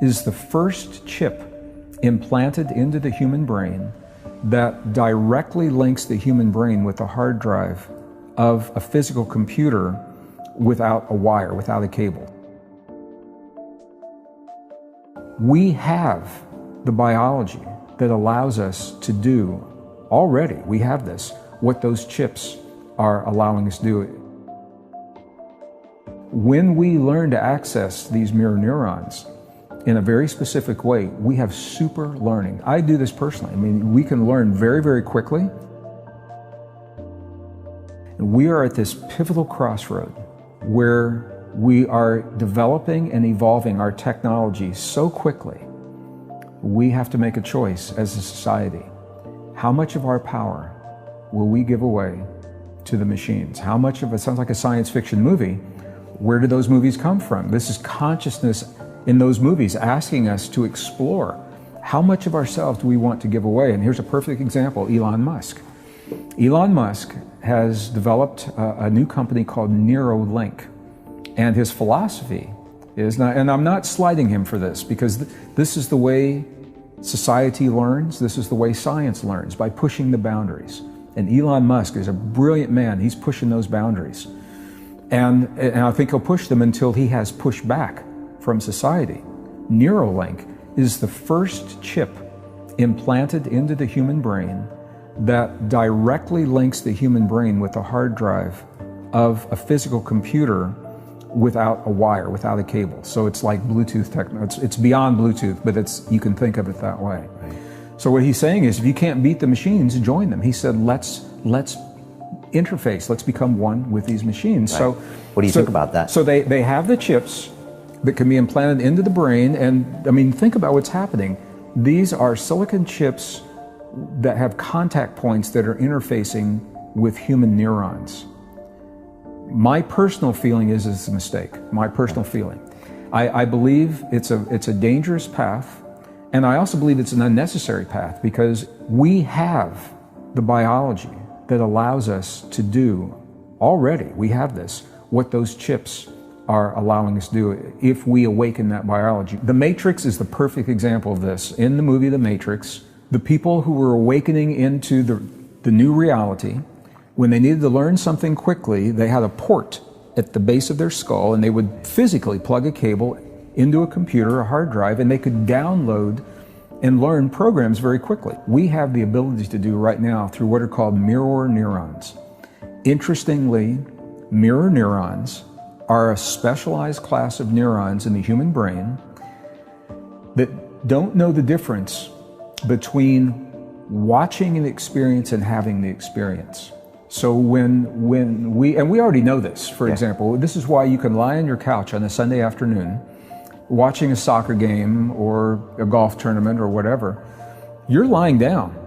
Is the first chip implanted into the human brain that directly links the human brain with the hard drive of a physical computer without a wire, without a cable. We have the biology that allows us to do already, we have this, what those chips are allowing us to do. When we learn to access these mirror neurons in a very specific way, we have super learning. I do this personally. I mean, we can learn very, very quickly. And we are at this pivotal crossroad where we are developing and evolving our technology so quickly. We have to make a choice as a society. How much of our power will we give away to the machines? How much of it sounds like a science fiction movie? Where do those movies come from? This is consciousness in those movies asking us to explore how much of ourselves do we want to give away. And here's a perfect example, Elon Musk. Elon Musk has developed a new company called Neuralink. And his philosophy is, and I'm not slighting him for this, because this is the way society learns, this is the way science learns, by pushing the boundaries. And Elon Musk is a brilliant man, he's pushing those boundaries. And I think he'll push them until he has pushback from society. Neuralink is the first chip implanted into the human brain that directly links the human brain with the hard drive of a physical computer without a wire, without a cable. So it's like Bluetooth technology. It's beyond Bluetooth, but you can think of it that way. Right. So what he's saying is, if you can't beat the machines, join them. He said, let's interface, let's become one with these machines. Right. So what do you think about that? So they have the chips that can be implanted into the brain, and I mean, think about what's happening. These are silicon chips that have contact points that are interfacing with human neurons. My personal feeling is it's a mistake. My personal feeling. I believe it's a dangerous path, and I also believe it's an unnecessary path, because we have the biology that allows us to do already, we have this, what those chips are allowing us to do if we awaken that biology. The Matrix is the perfect example of this. In the movie The Matrix, the people who were awakening into the new reality, when they needed to learn something quickly, they had a port at the base of their skull, and they would physically plug a cable into a computer, a hard drive, and they could download and learn programs very quickly. We have the ability to do right now through what are called mirror neurons. Interestingly, mirror neurons are a specialized class of neurons in the human brain that don't know the difference between watching an experience and having the experience. So when we already know this, for example, this is why you can lie on your couch on a Sunday afternoon watching a soccer game or a golf tournament or whatever. You're lying down,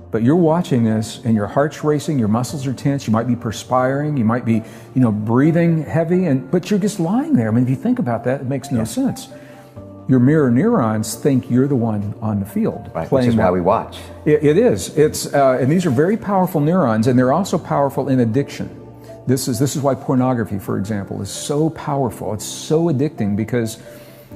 but you're watching this and your heart's racing, your muscles are tense, you might be perspiring, you might be, breathing heavy, but you're just lying there. I mean, if you think about that, it makes no sense. Your mirror neurons think you're the one on the field. Right, which is why we watch. It is. And these are very powerful neurons, and they're also powerful in addiction. This is why pornography, for example, is so powerful. It's so addicting, because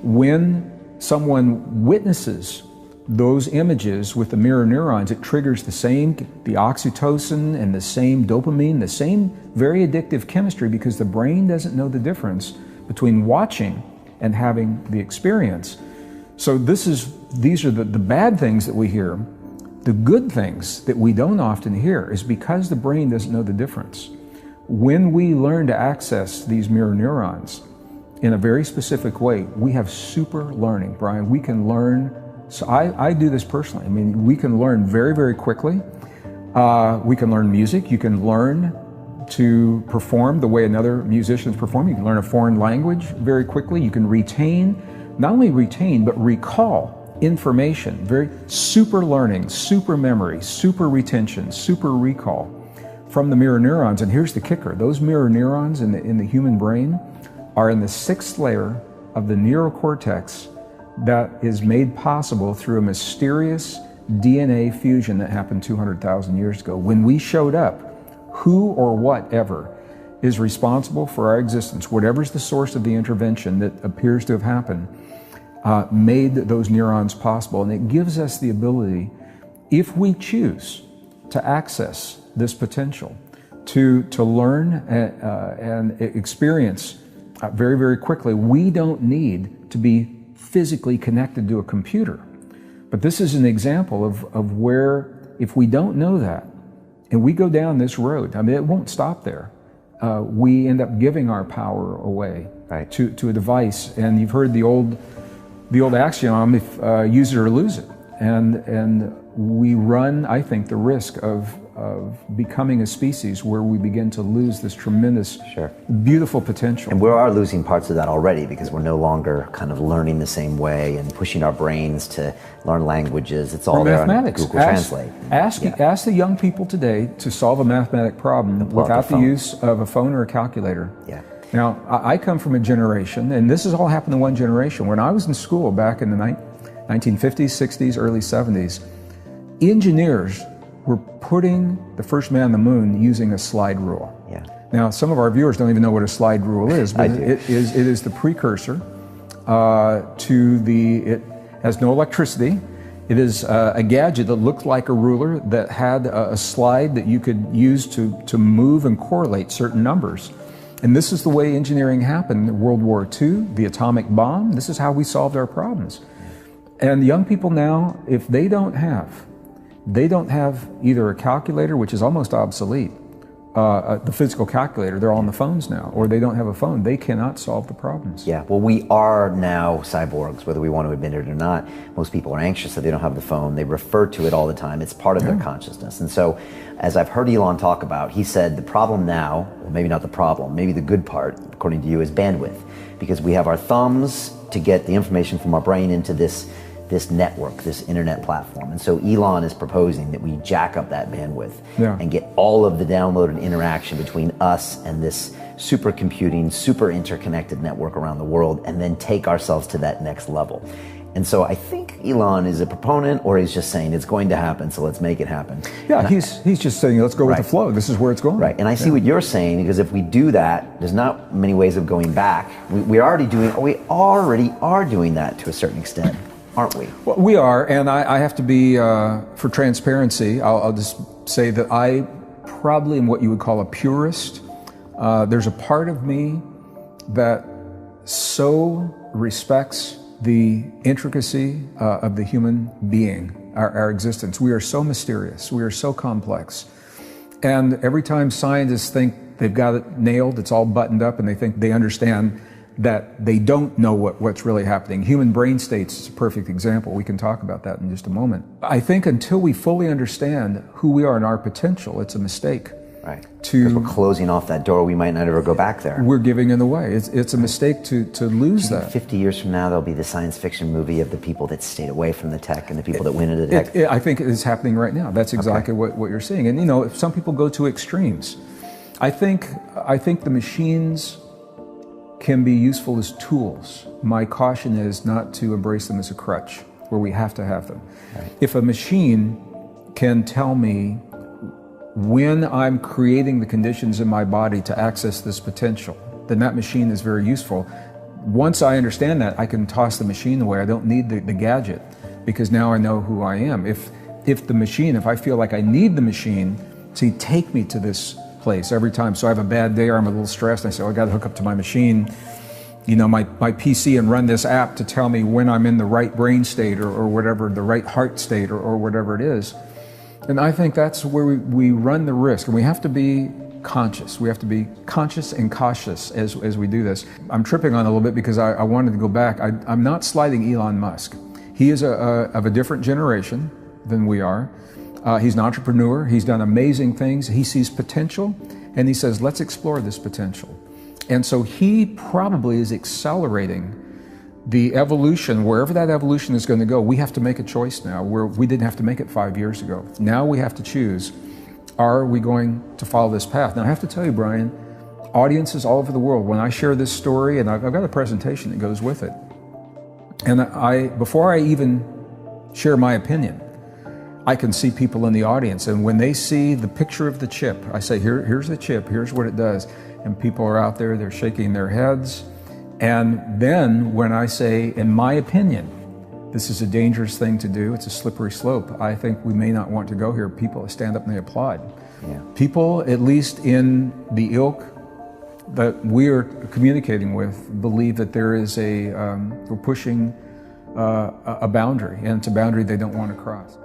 when someone witnesses those images with the mirror neurons, it triggers the oxytocin and the same dopamine, the same very addictive chemistry, because the brain doesn't know the difference between watching and having the experience. So these are the bad things that we hear. The good things that we don't often hear is because the brain doesn't know the difference. When we learn to access these mirror neurons in a very specific way, we have super learning, Brian. We can learn. So I do this personally. I mean, we can learn very, very quickly. We can learn music. You can learn to perform the way another musician is performing. You can learn a foreign language very quickly. You can not only retain, but recall information. Very super learning, super memory, super retention, super recall from the mirror neurons. And here's the kicker. Those mirror neurons in the human brain are in the 6th layer of the neocortex that is made possible through a mysterious DNA fusion that happened 200,000 years ago. When we showed up, who or whatever is responsible for our existence, whatever's the source of the intervention that appears to have happened, made those neurons possible. And it gives us the ability, if we choose, to access this potential, to learn and experience very, very quickly. We don't need to be physically connected to a computer. But this is an example of where, if we don't know that, and we go down this road, I mean, it won't stop there. We end up giving our power away to a device. And you've heard the old axiom, if use it or lose it. And we run, I think, the risk of becoming a species where we begin to lose this tremendous, beautiful potential. And we are losing parts of that already, because we're no longer kind of learning the same way and pushing our brains to learn languages. It's all there on Google Translate. Ask the young people today to solve a mathematic problem without the use of a phone or a calculator. Yeah. Now, I come from a generation, and this has all happened in one generation. When I was in school back in the 1950s, 60s, early 70s, engineers were putting the first man on the moon using a slide rule. Yeah. Now, some of our viewers don't even know what a slide rule is, but it is the precursor it has no electricity. It is a gadget that looked like a ruler that had a slide that you could use to move and correlate certain numbers. And this is the way engineering happened in World War II, the atomic bomb. This is how we solved our problems. And young people now, if they don't have either a calculator, which is almost obsolete, the physical calculator, they're all on the phones now, or they don't have a phone, they cannot solve the problems. Yeah, well, we are now cyborgs, whether we want to admit it or not. Most people are anxious that they don't have the phone. They refer to it all the time. It's part of their consciousness. And so, as I've heard Elon talk about, he said the problem now, well, maybe not the problem, maybe the good part, according to you, is bandwidth. Because we have our thumbs to get the information from our brain into this network, this internet platform. And so Elon is proposing that we jack up that bandwidth and get all of the download and interaction between us and this supercomputing, super interconnected network around the world, and then take ourselves to that next level. And so I think Elon is a proponent, or he's just saying it's going to happen, so let's make it happen. Yeah, he's just saying, let's go with the flow. This is where it's going. Right, and I see what you're saying, because if we do that, there's not many ways of going back. We already are doing that to a certain extent, aren't we? Well, we are, and I have to be, for transparency, I'll just say that I probably am what you would call a purist. There's a part of me that so respects the intricacy of the human being, our existence. We are so mysterious. We are so complex. And every time scientists think they've got it nailed, it's all buttoned up, and they think they understand that they don't know what's really happening. Human brain states is a perfect example. We can talk about that in just a moment. I think until we fully understand who we are and our potential, it's a mistake. Right. Because we're closing off that door, we might not ever go back there. We're giving it away. It's a mistake to lose that. 50 years from now, there'll be the science fiction movie of the people that stayed away from the tech and the people that went into the tech. I think it is happening right now. That's exactly what you're seeing. And if some people go to extremes, I think the machines can be useful as tools. My caution is not to embrace them as a crutch, where we have to have them. Right. If a machine can tell me when I'm creating the conditions in my body to access this potential, then that machine is very useful. Once I understand that, I can toss the machine away. I don't need the gadget, because now I know who I am. If I feel like I need the machine to take me to this place every time, so I have a bad day or I'm a little stressed, and I say, I got to hook up to my machine, my PC, and run this app to tell me when I'm in the right brain state or whatever, the right heart state or whatever it is. And I think that's where we run the risk, and we have to be conscious. We have to be conscious and cautious as we do this. I'm tripping on it a little bit because I wanted to go back. I'm not slighting Elon Musk. He is of a different generation than we are. He's an entrepreneur. He's done amazing things. He sees potential, and he says, let's explore this potential. And so he probably is accelerating the evolution, wherever that evolution is going to go. We have to make a choice now, where we didn't have to make it 5 years ago. Now we have to choose, are we going to follow this path? Now I have to tell you, Brian, audiences all over the world, when I share this story, and I've got a presentation that goes with it, and before I even share my opinion, I can see people in the audience, and when they see the picture of the chip, I say, here's the chip, here's what it does. and people are out there, they're shaking their heads. And then when I say, in my opinion, this is a dangerous thing to do, it's a slippery slope, I think we may not want to go here, people stand up and they applaud. Yeah. People, at least in the ilk that we're communicating with, believe that there is we're pushing a boundary, and it's a boundary they don't want to cross.